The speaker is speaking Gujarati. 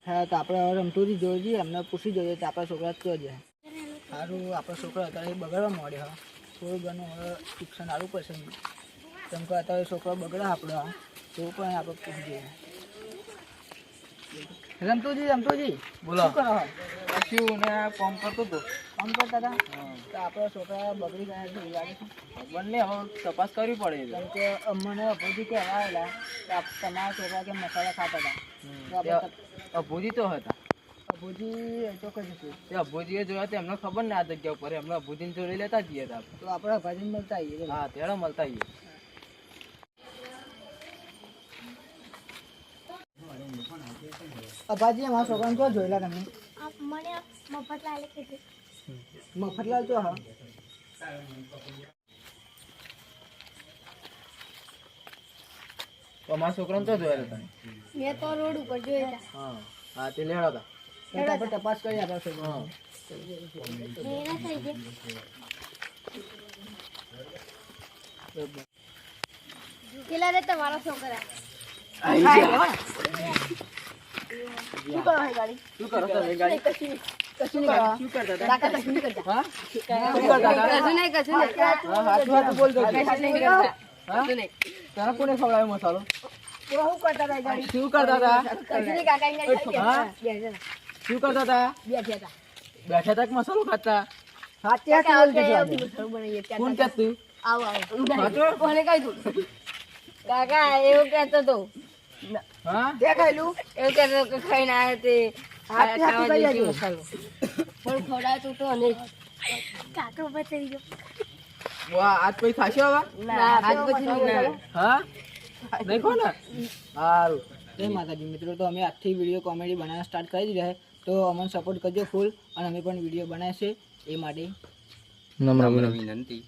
હા તો આપણે હવે રમતુજી જોઈ જઈએ, એમને પૂછી જોઈએ તો આપણા છોકરા કયો જાય. સારું, આપણો છોકરો અત્યારે બગડવા માંડ્યો. હા, થોડું ઘણું હવે શિક્ષણ સારું પડશે. કેમ કે અત્યારે છોકરો બગડે આપણે તો પણ આપણે પૂછી જોઈએ. રમતુજી બોલો. શું કરો? કશું ને ફોન કરતો હતો. કામ કરતા હતા તો આપણા છોકરા બગડી ગયા છે એવું લાગે છે. બંને હવે તપાસ કરવી પડે. કેમ કે મને અભૂજી કહેવા આવેલા કે તમારા છોકરા કે મસાલા ખાતા હતા. તો આપણે અભૂજી તો હતા. અભૂજી એ તો કશું હતું. તે અભૂજીએ જોયા તો એમને ખબર ને આ જગ્યા ઉપર એમને અભૂજીને જોડી લેતા જઈએ હતા. તો આપણે ભાજી મળતા આવીએ. હા, ત્યારે મળતા આવીએ. અભાજી અમારા છોકરાને તો જોયેલા તમે? મને મફતલાલે કીધું. મફતલાલ તો હા. અમારા છોકરાને તો જોયા હતા. મેં તો રોડ ઉપર જોયેલા. હા હા, તે લેડા હતા. તો આપણે તપાસ કરી આપણા છોકરા. એના થઈ ગયા. પેલા રે તમારા છોકરા. શું કરો હે ગાડી? શું કરો તમે ગાડી? કશું નહીં કરવા. શું કરતા હતા? કાકા કશું નહીં કરતા. હા? શું કરતા હતા? કશું નહીં. હા, હાથું બોલ દો. કશું નહીં કરતા. હા? તને કોને ખવડાવ્યો મસાલો? શું કરતા હતા ગાડી? શું કરતા હતા? કશું નહીં કાકા અહીંયા હા? શું કરતા હતા? બેઠા હતા. બેઠા તક મસાલો ખાતા. હાથે હાથે બોલ દીધું. કોણ કહેતું? આવો આવો. હાચું? કોને કહ્યું? કાકા એવું કહેતો તો. હા? તે ખાયલું એવું કહેતો કે ખાઈને આવ્યો તે હાથે હાથે ખાવા કઈ જેવો આવ્યો? મસાલો. પણ ખવડાવતું તો નહીં. કાકો બચાવી ગયો. વાહ, આજ કોઈ ખાશો હવે? ના આજ પછી નહીં. હા? નહીં ખો ને? સારું. જય માતાજી મિત્રો, તો અમે આજથી વિડીયો કોમેડી બનાવવા સ્ટાર્ટ કરી દીધા છે. તો અમને સપોર્ટ કરજો ફૂલ, અને અમે પણ વિડીયો બનાવશે એ માટે નમ્ર વિનંતી.